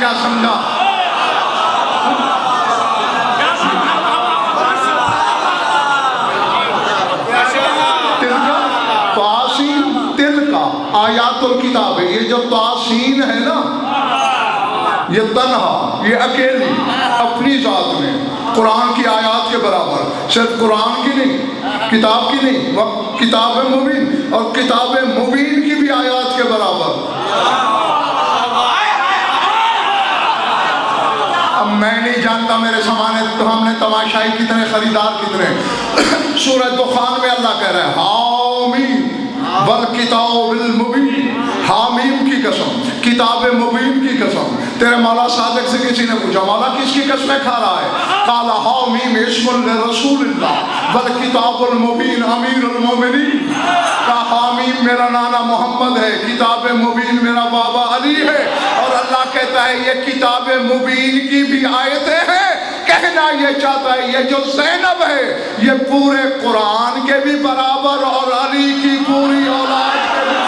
کیا سمجھا؟ آیات الکتاب ہے. یہ جو تاسین ہے نا، یہ تنہا، یہ اکیلی اپنی ذات میں قرآن کی آیات کے برابر، صرف قرآن کی نہیں، کتاب کی نہیں، کتاب مبین، اور کتاب مبین کی بھی آیات کے برابر. اب میں نہیں جانتا میرے سامنے تو ہم نے تماشائی کتنے، خریدار کتنے. سورہ دخان میں اللہ کہہ رہا ہے حامیم والکتاب المبین، حامیم کی قسم، کتاب مبین کی قسم. تیرے مولا صادق سے کسی نے پوچھا مولا کس کی قسمیں کھا رہا ہے؟ قال حامیم اسم لرسول اللہ والکتاب المبین امیر المومنین. کہا حامیم میرا نانا محمد ہے، کتاب مبین میرا بابا علی ہے. اور اللہ کہتا ہے یہ کتاب مبین کی بھی آیتیں ہیں. کہنا یہ چاہتا ہے یہ جو زینب ہے یہ پورے قرآن کے بھی برابر اور علی کی پوری اولاد کے بھی.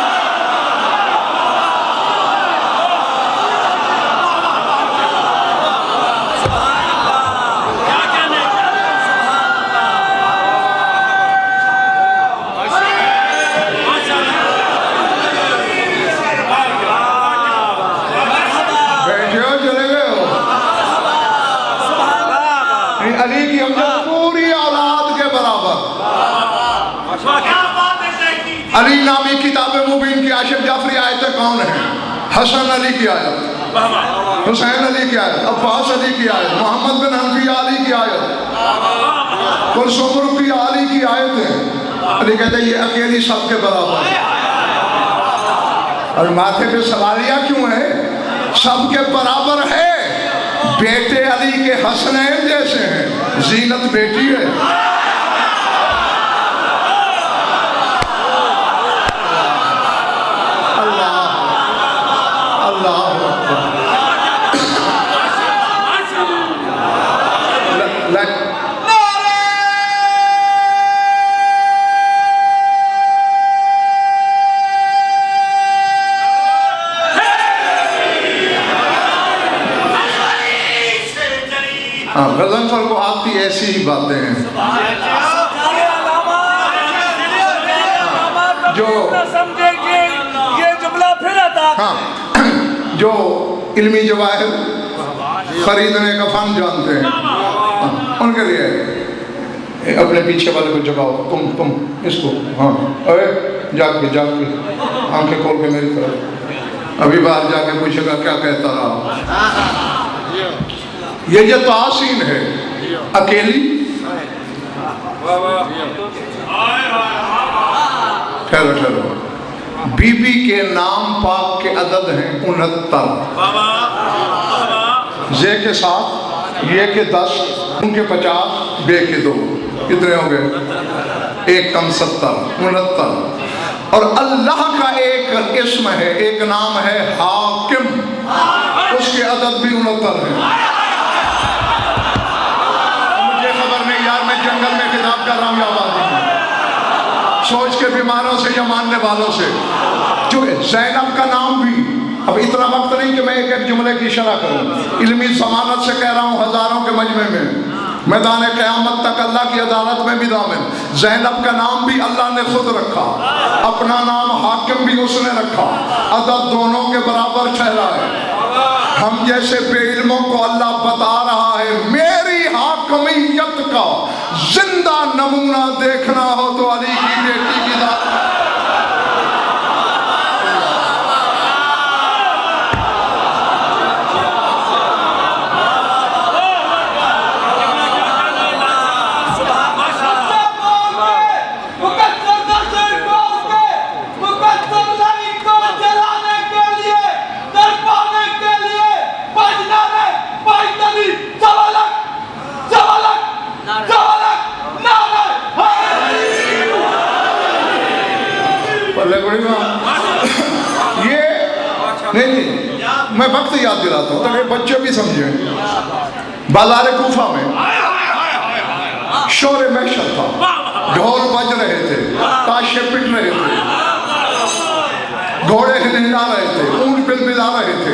علی کی ہم پوری اولاد کے برابر. علی نامی کتاب مبین کی عاشق جعفری آیتیں کون ہیں؟ حسن علی کی آیت، حسین علی کی آیت، عباس علی کی آیت، محمد بن حنفیہ علی کی آیت، کلثوم رقیہ علی کی آیتیں. علی کہتے ہیں یہ اکیلی سب کے برابر ہے. اور ماتھے پہ سوالیہ کیوں ہے؟ سب کے برابر ہے. بیٹے علی کے حسنین جیسے ہیں، زینت بیٹی ہے. اللہ اللہ غضنفر کو آتی ایسی ہی باتیں ہیں جو جو علمی جواہر خریدنے کا فن جانتے ہیں ان کے لیے اپنے پیچھے والے کو جگاؤ، تم اس کو، ہاں اے جاگ کے آنکھیں کھول کے میری طرف. ابھی باہر جا کے پوچھے گا کیا کہتا رہا. یہ جو تاسین ہے اکیلی، ٹھہرو بی بی کے نام پاک کے عدد ہیں 69. زے کے 7، یہ کے 10، ان کے 50، بے کے 2، کتنے ہوں گے؟ 1 کم 70، 69. اور اللہ کا ایک اسم ہے، ایک نام ہے حاکم، اس کے عدد بھی 69 ہیں. میں جنگل میں خطاب کر رہا ہوں یا آبادی میں، سوچ کے بیماروں سے یا ماننے والوں سے. جو زینب کا نام بھی، اب اتنا وقت نہیں کہ میں ایک جملے کی شرح کروں، علمی ضمانت سے کہہ رہا ہوں ہزاروں کے مجمع میں، میدان قیامت تک اللہ کی عدالت میں بھی ضامن. زینب کا نام بھی اللہ نے خود رکھا، اپنا نام حاکم بھی اس نے رکھا، عدد دونوں کے برابر ٹھہرا ہے. ہم جیسے بے علموں کو اللہ بتا رہا ہے میری حاکمیت کا زندہ نمونہ دیکھنا ہو تو علی کی بیٹی کی ذات. یہ نہیں میں وقت یاد دلاتا ہوں تاکہ بچے بھی سمجھیں. بازار کوفہ میں شور محشر تھا، ڈھول بج رہے تھے، تاشے پٹ رہے تھے، گھوڑے ہلا رہے تھے، اونٹ بلبلا رہے تھے.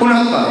69।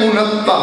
69,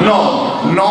9। 9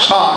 60।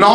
9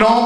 9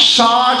60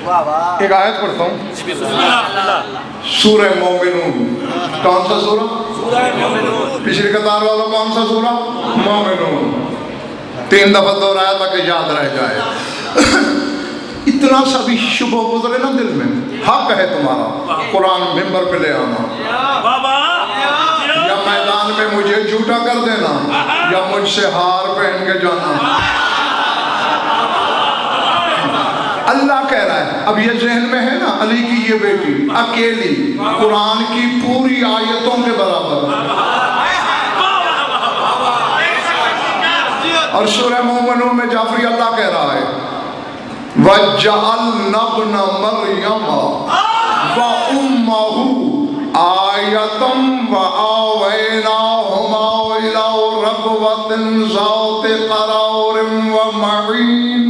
ایک آیت پڑھتا ہوں، سورہ مومنون۔ کون سا سورہ؟ پچھلی قطار والا کون سا سورہ؟ مومنون۔ 3 دفعہ دہرایا تاکہ یاد رہ جائے۔ اتنا سا بھی شبہ گزرے نا دل میں، حق ہے تمہارا قرآن ممبر پہ لے آنا، یا میدان میں مجھے جھوٹا کر دینا، یا مجھ سے ہار پہن کے جانا۔ اللہ کہہ رہا ہے، اب یہ ذہن میں ہے نا، علی کی یہ بیٹی اکیلی قرآن کی پوری آیتوں کے برابر، اور سورہ مومنون میں جعفری اللہ کہہ رہا ہے وَجَعَلْنَا ابْنَ مَرْيَمَ وَأُمَّهُ آیَةً وَآوَيْنَاهُمَا إِلَىٰ رَبْوَةٍ ذَاتِ قَرَارٍ وَمَعِينٍ۔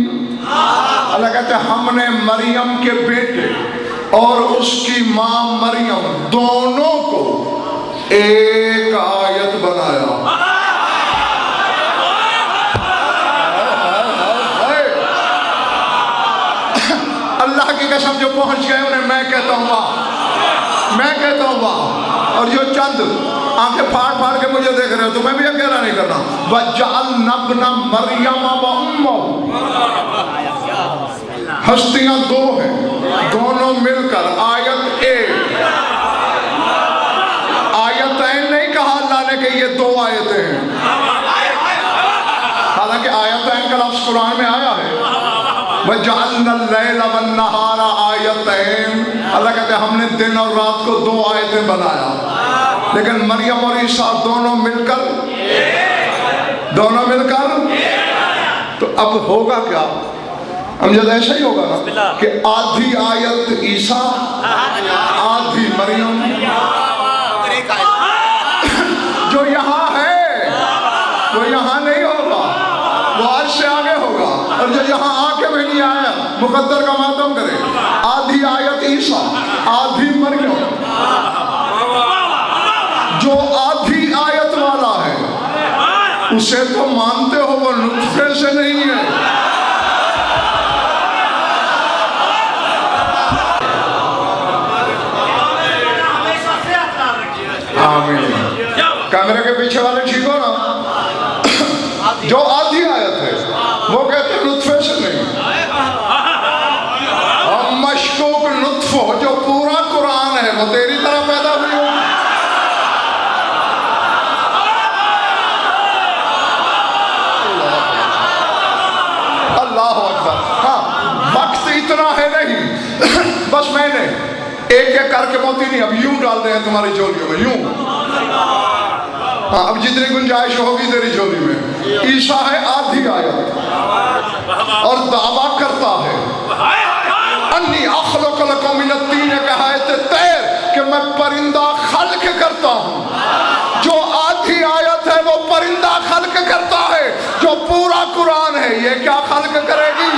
اللہ کہتے ہیں ہم نے مریم کے بیٹے اور اس کی ماں مریم دونوں کو ایک آیت بنایا۔ اللہ کی قسم جو پہنچ گئے انہیں میں کہتا ہوں واہ، میں کہتا ہوں واہ۔ اور جو چند آنکھیں پھاڑ پھاڑ کے مجھے دیکھ رہے ہو تو میں بھی اکیلا نہیں کرنا۔ وَجَعَلْنَا ابْنَ مَرْيَمَ وَأُمَّهُ، ہستیاں دو ہیں، دونوں مل کر آیت ایک، آیتین نہیں کہا اللہ نے کہ یہ 2 آیتیں ہیں، حالانکہ آیتین کا لفظ قرآن میں آیا ہے۔ وَجَعَلْنَا اللَّيْلَ وَالنَّهَارَ آیتین، اللہ کہتے ہیں ہم نے دن اور رات کو 2 آیتیں بنایا، لیکن مریم اور عیسیٰ دونوں مل کر تو اب ہوگا کیا؟ ہم جب ایسا ہی ہوگا نا کہ آدھی آیت عیسیٰ آدھی مریم، جو یہاں ہے وہ یہاں نہیں ہوگا، وہ آج سے آگے ہوگا، اور جو یہاں آ کے بھی نہیں آیا مقدر کا ماتم کرے، آدھی آیت عیسیٰ آدھی مریم۔ جو آدھی آیت والا ہے اسے تو مانتے ہو وہ نطفے سے نہیں ہے۔ آمین۔ کیمرے کے پیچھے والے ٹھیک ہو نا؟ جو آدھی آیت ہے وہ کہتے ہیں نطفے سے نہیں، اور مشکوک نطفہ جو پورا قرآن ہے وہ تیری طرح پیدا ہوئی ہو۔ اللہ اکبر۔ ہاں وقت اتنا ہے نہیں، بس میں نے ایک ایک کر کے موتی نہیں، اب یوں ڈال دیں تمہاری جھولیوں میں، یوں۔ ہاں اب جتنی گنجائش ہوگی تیری جھولی میں۔ عیسیٰ ہے آدھی آیت اور دعویٰ کرتا ہے انی اخلق لکم من الطین کہایت طیر، کہ میں پرندہ خلق کرتا ہوں۔ جو آدھی آیت ہے وہ پرندہ خلق کرتا ہے، جو پورا قرآن ہے یہ کیا خلق کرے گی؟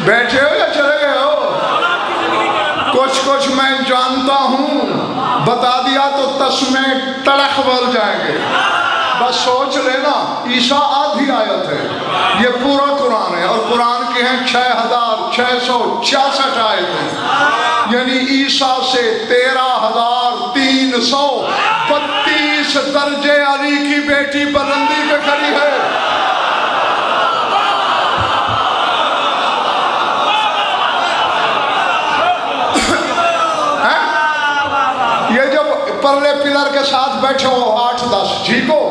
بیٹھے ہو یا چلے گئے ہو؟ کچھ میں جانتا ہوں، بتا دیا تو تسمے تڑخ بول جائیں گے۔ بس سوچ لینا عیسیٰ آدھی آیت ہے، یہ پورا قرآن ہے، اور قرآن کی ہیں 6666 آیتیں، یعنی عیسیٰ سے 13,332 درجے علی کی بیٹی بلندی پہ کھڑی ہے۔ پرلے پلر کے ساتھ بیٹھے ہو 8-10 ٹھیک ہو،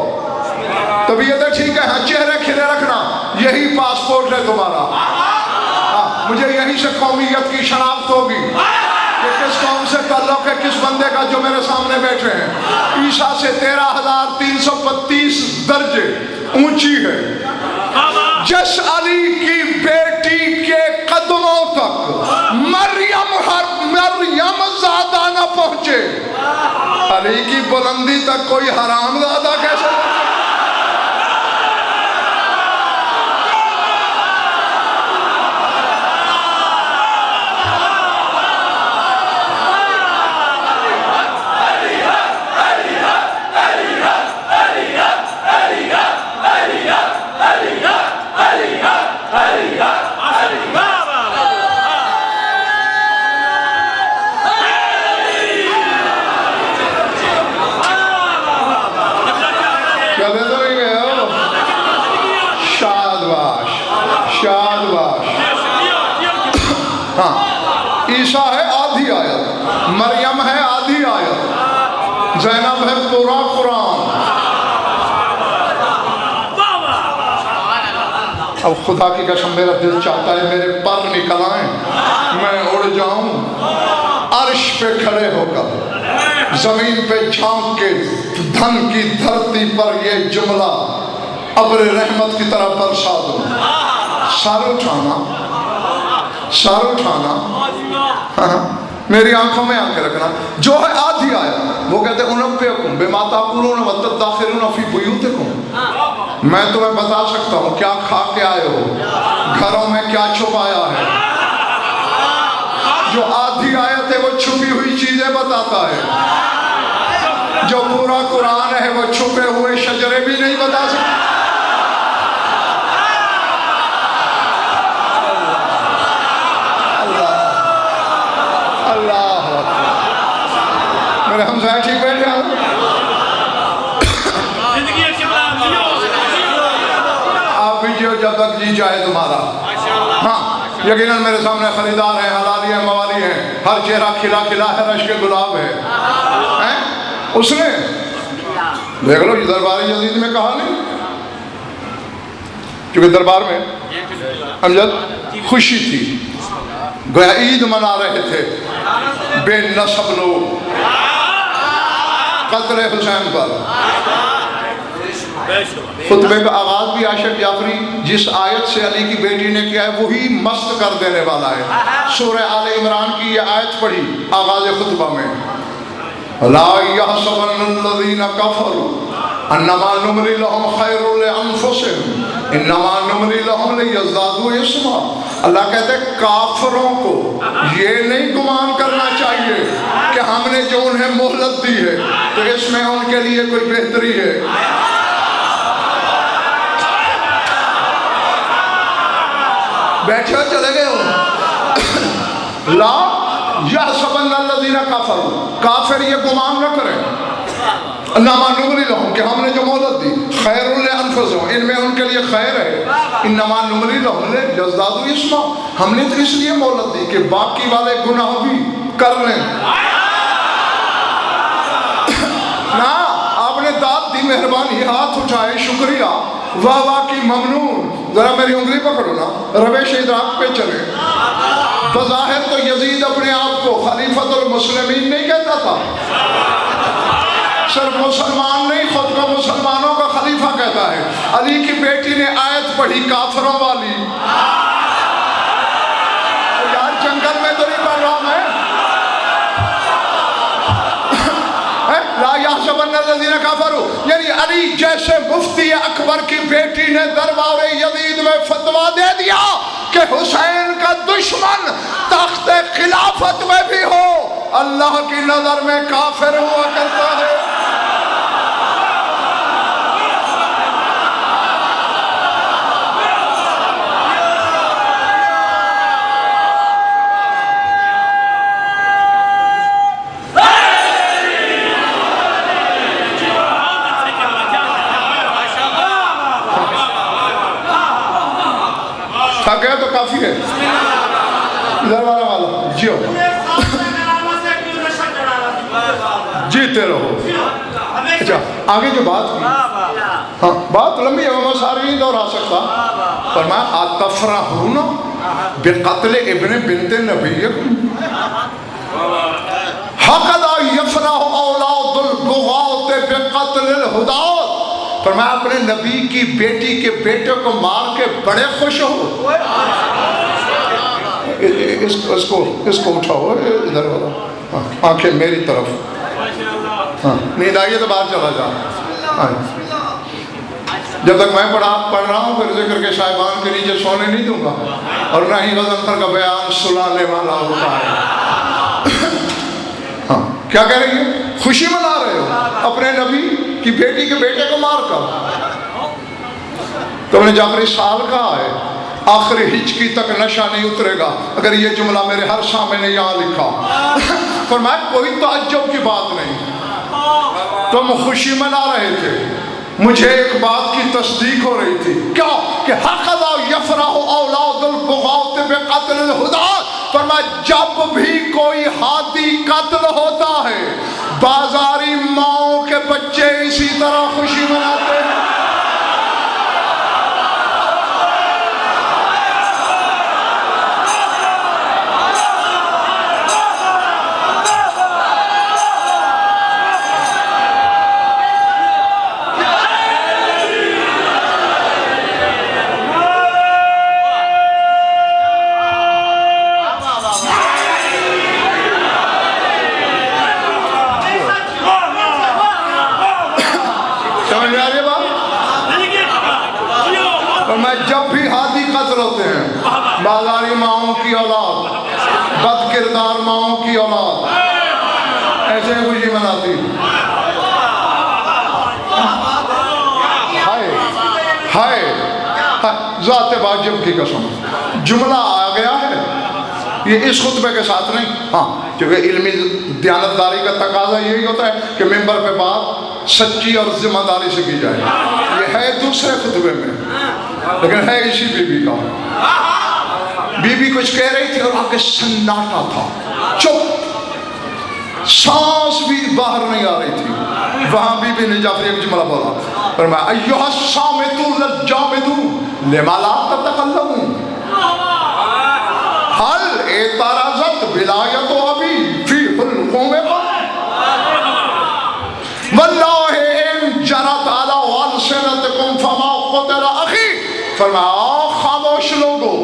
طبیعتیں ٹھیک ہے، چہرے کھلے رکھنا، یہی پاسپورٹ ہے تمہارا۔ مجھے یہی سے قومیت کی شناخت ہوگی کہ کس قوم سے تعلق ہے کس بندے کا جو میرے سامنے بیٹھے ہیں۔ عیسیٰ سے 13,332 درجے اونچی ہے۔ جس علی کی بیٹی کے قدموں تک مریم زادہ نہ پہنچے، علی کی بلندی تک کوئی حرام زادہ کیسے؟ ہاں عیسیٰ ہے آدھی آیت، مریم ہے آدھی آیت، زینب ہے پورا قرآن۔ اب خدا کی قسم میرا دل چاہتا ہے میرے پر نکل آئیں، میں اڑ جاؤں عرش پہ کھڑے ہو کر، زمین پہ جھانک کے دھن کی دھرتی پر یہ جملہ ابر رحمت کی طرح برسا دوں۔ سر اٹھانا، سر اٹھانا، میری آنکھوں میں آنکھیں رکھنا۔ جو ہے آدھی آیت وہ کہتے ہیں انبئکم بما تاکلون وتدخرون فی بیوتکم، میں تمہیں بتا سکتا ہوں کیا کھا کے آئے ہو، گھروں میں کیا چھپایا ہے۔ جو آدھی آیت ہے وہ چھپی ہوئی چیزیں بتاتا ہے، جو پورا قرآن ہے وہ چھپے ہوئے شجرے بھی نہیں بتا سکتا۔ اللہ میرے ہمسائے ٹھیک بیٹھے ہیں؟ آپ بھی جیو جب تک جی چاہے تمہارا۔ ہاں یقیناً میرے سامنے خریدار ہیں، حلالی ہیں، موالی ہیں، ہر چہرہ کھلا کھلا ہے، رشک گلاب ہے۔ اس نے دیکھ لو یہ دربار یزید میں کہا نہیں، کیونکہ دربار میں امجد خوشی تھی، گویا عید منا رہے تھے بے نسب لوگ قتل حسین پر۔ خطبے کا آغاز بھی عاشق جعفری جس آیت سے علی کی بیٹی نے کیا ہے وہی مست کر دینے والا ہے۔ سورہ آل عمران کی یہ آیت پڑھی آغاز خطبہ میں، لا يحسبن الذين كفروا انما نملي لهم خير لانفسهم انما نملي لهم ليزدادوا اثما۔ اللہ کہتے ہیں کافروں کو یہ نہیں گمان کرنا چاہیے کہ ہم نے جو انہیں مہلت دی ہے تو اس میں ان کے لیے کوئی بہتری ہے۔ بیٹھے ہو چلے گئے ہو۔ لا یحسبن الذین کفروا، کافر یہ گمان نہ کریں، انما نملی لہم کہ ہم نے جو مہلت دی خیر لانفسہم ان میں ان کے لیے خیر ہے، انما نملی لہم لیزدادوا اثما ہم نے تو اس لیے مہلت دی کہ باقی والے گناہ بھی کر لیں۔ نا آپ نے داد دی، مہربانی، ہاتھ اٹھائے، شکریہ، واہ واہ کی ممنون، ذرا میری انگلی پکڑو نا، روش ادراک پہ چلے۔ بظاہر تو یزید اپنے آپ کو خلیفۃ المسلمین نہیں کہتا تھا، صرف مسلمان نہیں خود کو مسلمانوں کا خلیفہ کہتا ہے۔ علی کی بیٹی نے آیت پڑھی کافروں والی، یار جنگل میں تو نہیں پڑھ رہا میں، لا یحسبن الذین کفروا، یعنی علی جیسے مفتی اکبر کی بیٹی نے دربار یزید میں فتویٰ دے دیا کہ حسین کا دشمن تخت خلافت میں بھی ہو اللہ کی نظر میں کافر ہوا کرتا ہے۔ تھک گئے تو کافی ہے، دربارہ والا جیو جیتے رہو۔ اچھا آگے جو بات کی، ہاں بات لمبی ہے، میں ساری نہیں دورا سکتا، فرمایا اتفرحون بقتل ابن بنت نبیکم ہکذا یفرح اولاد البغاة بقتل الہداة۔ فرمایا اپنے نبی کی بیٹی کے بیٹے کو مار کے بڑے خوش ہو۔ اس کو اٹھاؤ ادھر والا، آنکھیں میری طرف، نیند آئیے تو باہر چلا جا۔ جب تک میں پڑھ رہا ہوں پھر ذکر کے صاحبان کے نیچے سونے نہیں دوں گا، اور نہ ہی غضنفر کا بیان سلانے والا ہوتا ہے۔ ہاں کیا کہہ رہی ہے؟ خوشی منا رہے ہو اپنے نبی کی بیٹی کے بیٹے کو مار کر۔ تو نے جعفری سال کہا ہے آخری ہچکی تک نشہ نہیں اترے گا اگر یہ جملہ میرے ہر سامنے نے یہاں لکھا۔ فرمایا کوئی تعجب کی بات نہیں، تم خوشی منا رہے تھے، مجھے ایک بات کی تصدیق ہو رہی تھی، کیا کہ ہکذا یفرح اولاد البغاة بقتل الہداة۔ فرمایا جب بھی کوئی ہادی قتل ہوتا ہے بازاری ماؤں کے بچے اسی طرح خوشی مناتے ہیں۔ جب بھی ہادی قتل ہوتے ہیں بازاری ماؤں کی اولاد، بد کردار ماؤں کی اولاد ایسے خوشی مناتی۔ ہائے ذات واجب کی قسم، جملہ آ گیا ہے یہ اس خطبے کے ساتھ نہیں، ہاں کیونکہ علمی دیانتداری کا تقاضا یہی ہوتا ہے کہ ممبر پہ بات سچی اور ذمہ داری سے کی جائے۔ یہ ہے دوسرے خطبے میں لیکن ہے اسی بی بی کا۔ بی بی کچھ کہہ رہی تھی اور آگے سناٹا تھا، چپ، سانس بھی باہر نہیں آ رہی تھی۔ وہاں بی بی نے جعفری ایک جملہ بولا، فرمایا ایھا الصامت الجامد لما لا تتکلمون هل اعترضت ولایت ابی فی حلقومکم واللہ ان جرت علی السنتکم فما قتل اخی۔ فرمایا خاموش لوگو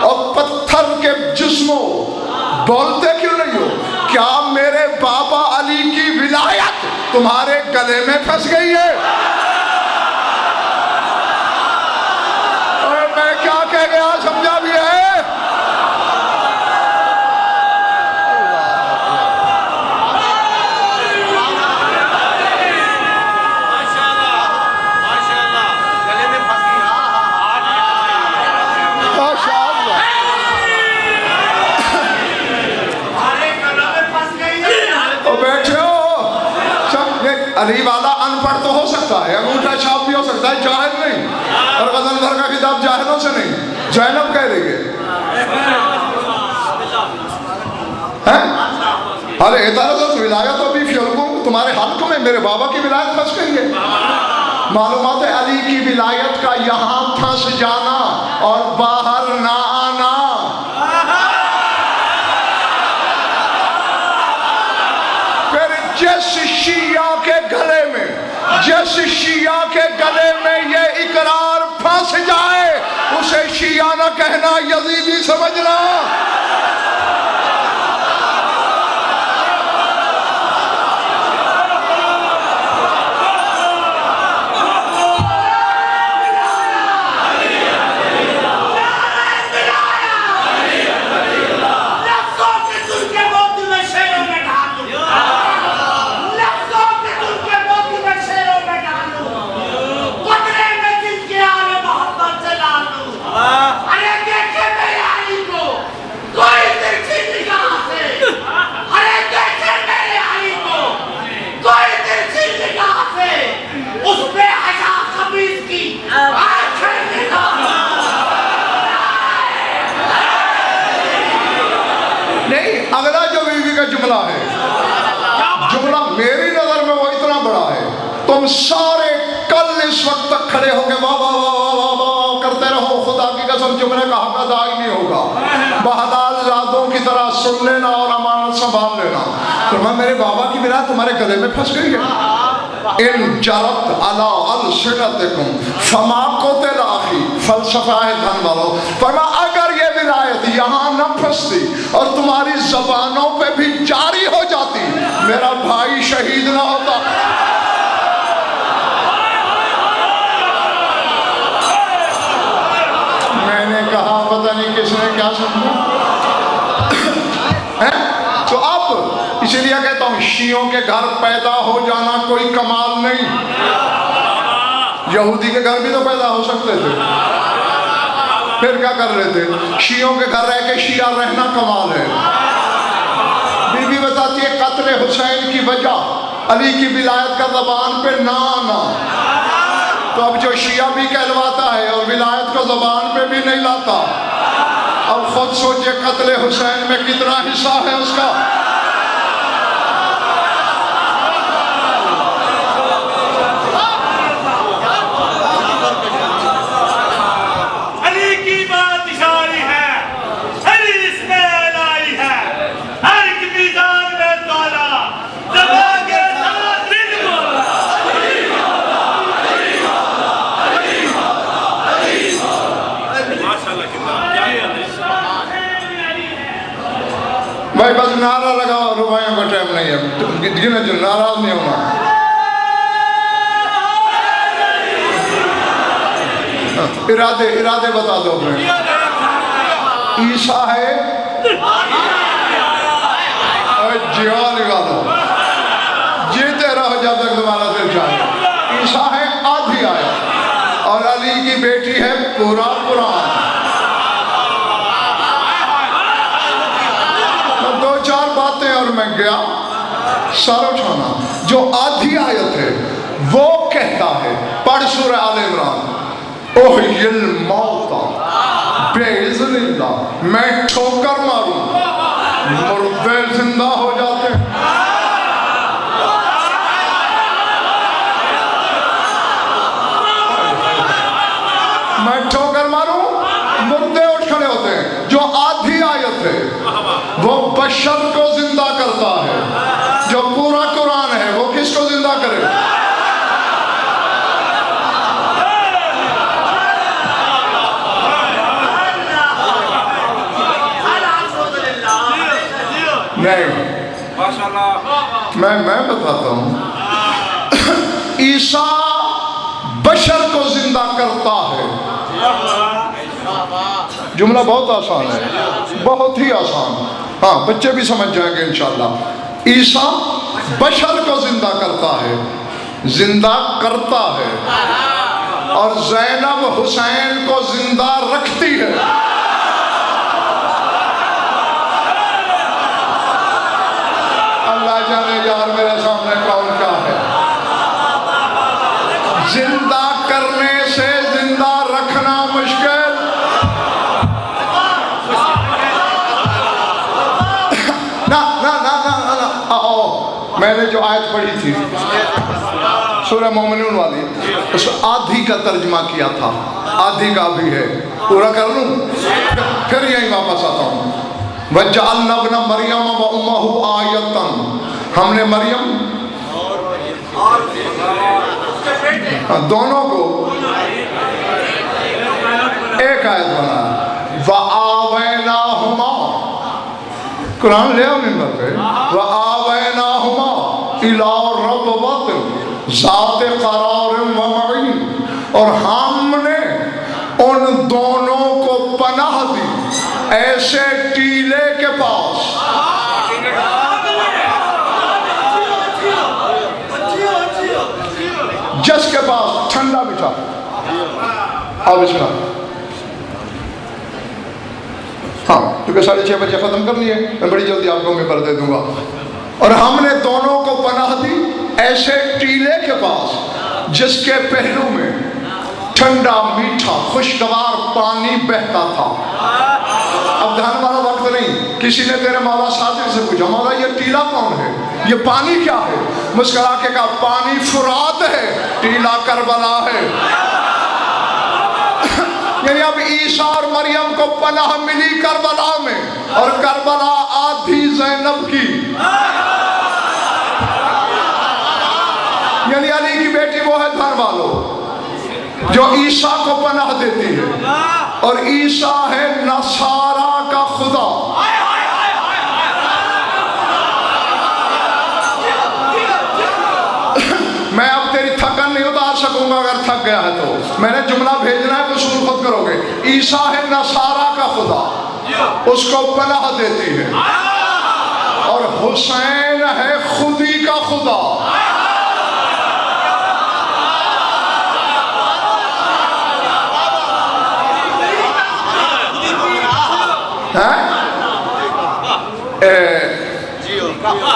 اور پتھر کے جسموں بولتے کیوں نہیں ہو؟ کیا میرے بابا علی کی ولایت تمہارے گلے میں پھنس گئی ہے؟ اور میں کیا کہہ گیا سمجھا بھی ہے؟ علی والا ان پڑھ تو ہو سکتا ہے، انگوٹھا چھاپ بھی ہو سکتا ہے، جاہل نہیں، اور غزنفر کا کتاب جاہلوں سے نہیں، زینب کہہ رہی ہے۔ ارے اعتراض ولایت ابی فی حلقومکم، تمہارے حلق میں میرے بابا کی ولایت پھنس گئی ہے۔ معلومات ہے علی کی ولایت کا یہاں پھنس جانا اور باہر نہ آنا۔ جس شیعہ کے گلے میں یہ اقرار پھنس جائے اسے شیعہ نہ کہنا، یزیدی سمجھنا۔ اگلا جو بیوی کا جملہ ہے، جملہ میری نظر میں وہ اتنا بڑا ہے، تم سارے کل اس وقت تک کھڑے ہو کے واہ واہ واہ واہ واہ کرتے رہو، خدا کی قسم جملے کا حق ادا ہی نہیں ہوگا۔ بہدال زادوں کی طرح سن لینا اور امانت سنبھال لینا۔ فرمایا میرے بابا کی ولایت تمہارے گلے میں پھنس گئی ہے۔ ان جرت علی السنتکم فما قتل اخی، فلسفہ ہے دھن والو۔ فرمایا اگر یہ ولایت یہاں نہ پھنستی اور تمہاری زبانوں پہ بھی جاری ہو جاتی میرا بھائی شہید نہ ہوتا۔ میں نے کہا پتہ نہیں کس نے کیا سمجھا۔ تو اب اسی لیے کہتا ہوں شیعوں کے گھر پیدا ہو جانا کوئی کمال نہیں، یہودی کے گھر بھی تو پیدا ہو سکتے تھے، پھر کیا کر لیتے؟ شیعوں کے گھر رہ کے شیعہ رہنا کمال ہے۔ بی بی بتاتی ہے قتل حسین کی وجہ علی کی ولایت کا زبان پہ نہ آنا۔ تو اب جو شیعہ بھی کہلواتا ہے اور ولایت کو زبان پہ بھی نہیں لاتا، اب خود سوچے قتل حسین میں کتنا حصہ ہے اس کا. بھائی بس نعرہ لگاؤ، روایوں کا ٹائم نہیں ہے، گنے جو ناراض نہیں ہونا. ارادے بتا دو اپنے. عیسیٰ ہے جیوان نکالو، جیتے رہو جب تک تمہارا دل چاہے. عیسیٰ ہے آدھی آیت اور علی کی بیٹی ہے پورا قرآن. دو چار باتیں اور میں گیا سر اٹھانا. جو آدھی آیت ہے وہ کہتا ہے، پڑھ سورہ آل عمران، احیی الموتى باذن اللہ، میں ٹھوکر ماروں مردے زندہ ہو جاتے ہیں. میں ٹھوکر ماروں مردے اٹھ کھڑے ہوتے ہیں. جو آدھی آیت ہے وہ بشر کو زندہ کرتا ہے. جو پورا قرآن ہے وہ کس کو زندہ کرے؟ نہیں، میں بتاتا ہوں. عیسیٰ بشر کو زندہ کرتا ہے. جملہ بہت آسان ہے، بہت ہی آسان. ہاں بچے بھی سمجھ جائیں گے انشاءاللہ. عیسیٰ بشر کو زندہ کرتا ہے، زندہ کرتا ہے، اور زینب حسین کو زندہ رکھتی ہے. اللہ جانے یار میرے سامنے کون کیا ہے. زندہ کرنے سے زندہ رکھنا مشکل. میں نے جو آیت پڑھی تھی سورہ مومنون والی، اس آدھی کا ترجمہ کیا تھا، آدھی کا بھی ہے. پورا کر لوں پھر یہیں واپس آتا ہوں. وَجَعَلْنَا ابْنَ مَرْيَمَ وَأُمَّهُ آیَةً، ہم نے مریم دونوں کو ایک آیت بنا. وَآوَيْنَاهُمَا، قرآن لے آؤ ممبر پہ. وَآوَيْنَاهُمَا إِلَىٰ رَبْوَةٍ ذَاتِ قَرَارٍ وَمَعِينٍ، اور ہم نے ان دونوں کو پناہ دی ایسے ٹیلے کے پاس جس کے پاس ٹھنڈا بھی تھا. اب اس کا ہاں کیونکہ 6:30 بجے ختم کر لیے، میں بڑی جلدی آپ کو ممبر دے دوں گا. اور ہم نے دونوں کو پناہ دی ایسے ٹیلے کے پاس جس کے پہلو میں ٹھنڈا میٹھا خوشگوار پانی بہتا تھا. اب دھیان والا وقت نہیں. کسی نے تیرے مولا صادق سے پوچھا، مولا یہ ٹیلا کون ہے، یہ پانی کیا ہے؟ مسکرا کے کہا پانی فرات ہے، ٹیلا کربلا ہے. یعنی اب عیسیٰ اور مریم کو پناہ ملی کربلا میں، اور کربلا آدھی زینب کی. یعنی علی کی بیٹی وہ ہے دھن والو جو عیسیٰ کو پناہ دیتی ہے، اور عیسیٰ ہے نصارہ کا خدا. میں اب تیری تھکن نہیں اتار سکوں گا اگر تھک گیا ہے تو. میں نے جملہ بھیجنا ہے، وصول خود کرو گے. عیسیٰ ہے نصارہ کا خدا، اس کو پناہ دیتی ہے، اور حسین ہے خودی کا خدا.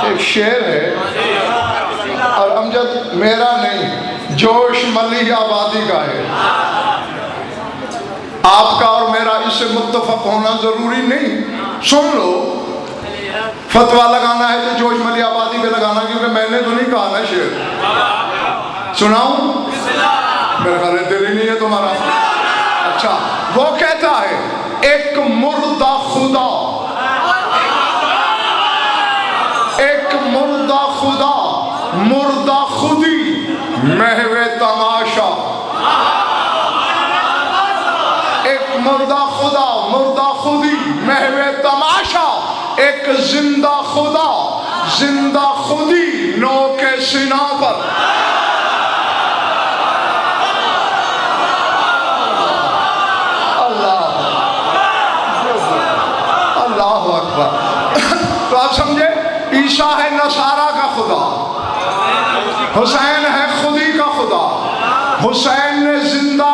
ایک شعر ہے، اور امجد میرا نہیں، جوش ملی آبادی کا ہے. آپ کا اور میرا اس سے متفق ہونا ضروری نہیں. سن لو, فتویٰ لگانا ہے تو جوش ملی آبادی پہ لگانا, کیونکہ میں نے تو نہیں کہا نا شعر. سناؤں؟ میرے خیال ہے دل ہی نہیں ہے تمہارا. اچھا, وہ کہتا ہے ایک مردہ خدا, ایک مردہ خدا, مردہ خودی محو تماشا. ایک مردہ خدا, مردہ خودی محو تماشا. ایک زندہ خدا, زندہ خودی نوک سینہ پر. اللہ اکبر. تو آپ سمجھے, عیسیٰ ہے نصارہ کا خدا, حسین ہے خودی کا خدا. حسین نے زندہ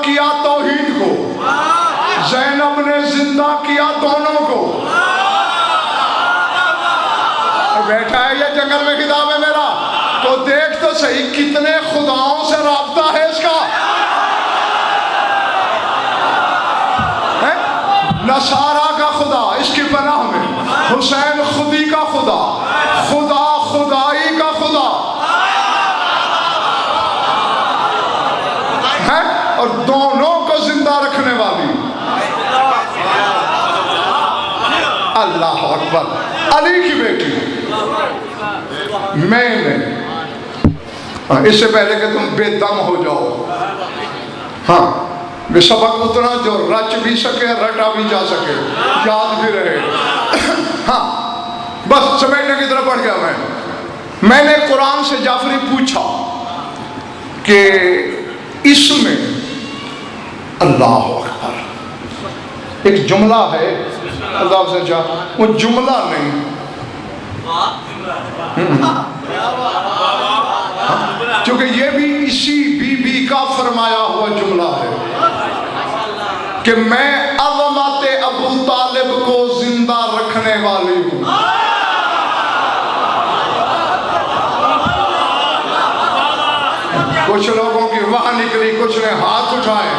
کیا توحید کو, زینب نے زندہ کیا دونوں کو. بیٹھا ہے یہ جنگل میں خطاب ہے میرا, تو دیکھ تو صحیح کتنے خداؤں سے رابطہ ہے اس کا. نصارہ کا خدا اس کی پناہ میں, حسین خودی کا خدا, خدا خدائی کا خدا ہے, اور دونوں کو زندہ رکھنے والی. اللہ اکبر. علی کی بیٹی میں نے, اس سے پہلے کہ تم بے دم ہو جاؤ, ہاں یہ سبق اتنا جو رچ بھی سکے, رٹا بھی جا سکے, یاد بھی رہے. ہاں بس سمیٹنے کی طرف بڑھ گیا. میں نے قرآن سے جعفری پوچھا کہ اس میں اللہ اکبر ایک جملہ ہے, اللہ سے چاہ وہ جملہ نہیں, کیونکہ یہ بھی اسی بی بی کا فرمایا ہوا جملہ ہے کہ میں عظمت ابو طالب کو زندہ رکھنے والی ہوں. کچھ لوگوں کی وہاں نکلی, کچھ نے ہاتھ اٹھائے,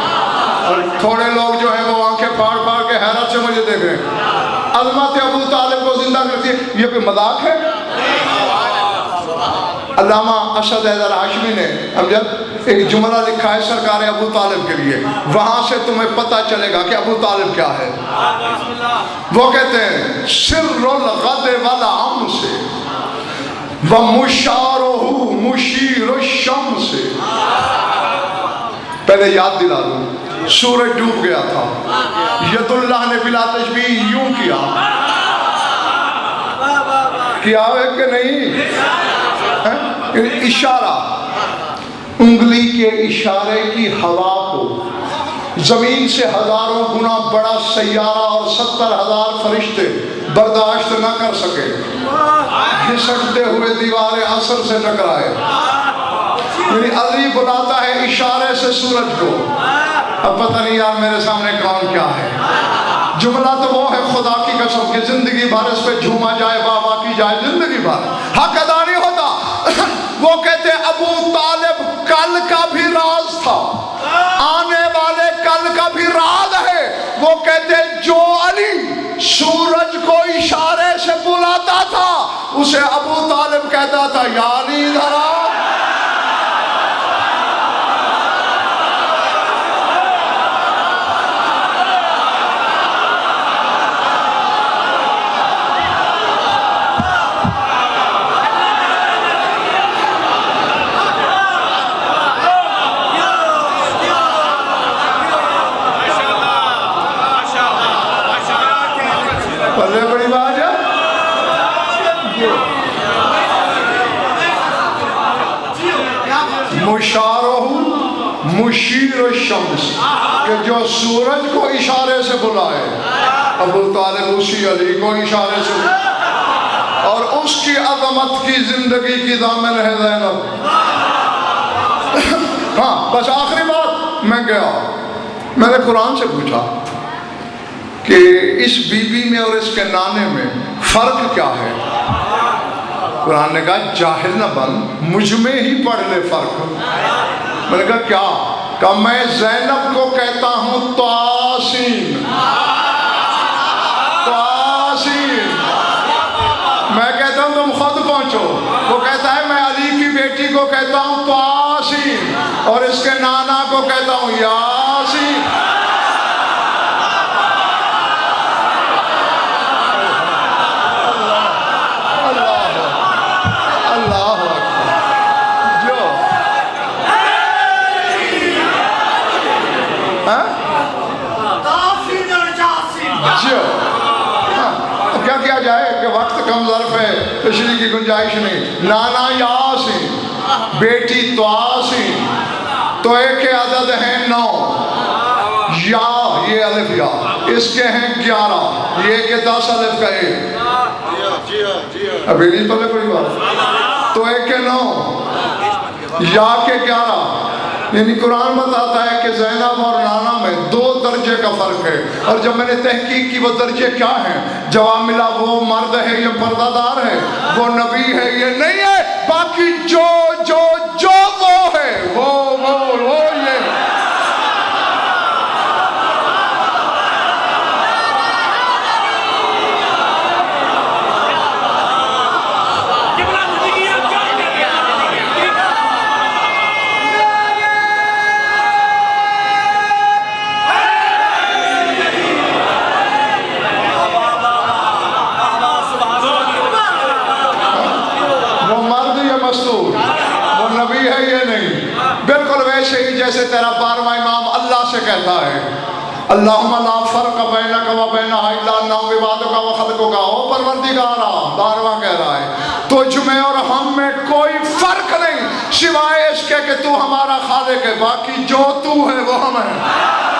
اور تھوڑے لوگ جو ہیں وہ آنکھیں پھاڑ پھاڑ کے حیرت سے مجھے دیکھ رہے ہیں. عظمت ابو طالب کو زندہ کرتی ہے, یہ کوئی مذاق ہے؟ علامہ اسد حیدر ہاشمی نے امجد ایک جملہ لکھا ہے سرکار ابو طالب کے لیے, وہاں سے تمہیں پتہ چلے گا کہ ابو طالب کیا ہے. وہ کہتے ہیں سر الغد والعم سے ومشارہ مشیر الشمس سے. پہلے یاد دلا دوں, سورج ڈوب گیا تھا, ید اللہ نے بلا تشبیہ یوں کیا ہے کہ نہیں؟ اشارہ, انگلی کے اشارے کی ہوا کو زمین سے ہزاروں گنا بڑا سیارہ اور 70,000 فرشتے برداشت نہ کر سکے, گھسٹتے ہوئے دیوار عصر سے ٹکرائے. یعنی علی بلاتا ہے اشارے سے سورج کو. اب پتہ نہیں یار میرے سامنے کون کیا ہے. جملہ تو وہ ہے خدا کی قسم کہ زندگی بھر اس پہ جھوما جائے, واہ واہ کی جائے زندگی بھر, حق ادا نہیں ہوتا. وہ کہتے ابو طالب کل کا بھی راز تھا, آنے والے کل کا بھی راز ہے. وہ کہتے جو علی سورج کو اشارے سے بلاتا تھا اسے ابو طالب کہتا تھا یا علی ادھر آ. بڑی بات ہے. مشارہ مشیر الشمس, کہ جو سورج کو اشارے سے بلائے, ابو طالب اسی علی کو اشارے سے, اور اس کی عظمت کی زندگی کی ضامن ہے زینب. ہاں بس آخری بات, میں گیا, میں نے قرآن سے پوچھا کہ اس بی بی میں اور اس کے نانے میں فرق کیا ہے. قرآن نے کہا جاہل نہ بن, مجھ میں ہی پڑھ لے فرق. میں نے کہا کیا؟ کہ میں زینب کو کہتا ہوں تواسین، تواسین، میں کہتا ہوں تم خود پہنچو، وہ کہتا ہے میں علی کی بیٹی کو کہتا ہوں تواسین، اور اس کے نانا کو کہتا ہوں یاسین۔ کیا کیا جائے کہ وقت کم ظرف ہے، تشریح کی گنجائش نہیں۔ نانا یاسین، بیٹی تواسین، تو ایک کے عدد ہیں 9، یا یہ الف یا، اس کے ہیں 11، یہ کہ 10 الف کا ایک، ابھی نہیں تو لے کوئی بات، تو ایک کے 9 یا کے 11، یعنی قرآن بتاتا ہے کہ زینب اور نانا میں 2 درجے کا فرق ہے، اور جب میں نے تحقیق کی وہ درجے کیا ہیں، جواب ملا وہ مرد ہے یہ پردہ دار ہے، وہ نبی ہے یہ نہیں ہے، باقی جو وہ ہے وہ یہ جیسے تیرا 12واں امام اللہ سے کہتا ہے اللہم لا فرق بینک و بین الا انہم عبادک و خلقک، او پروردگارا، 12واں کہہ رہا ہے تجھ میں اور ہم میں کوئی فرق نہیں سوائے اس کے کہ تو ہمارا خالق ہے، باقی جو تو ہے وہ ہم ہیں۔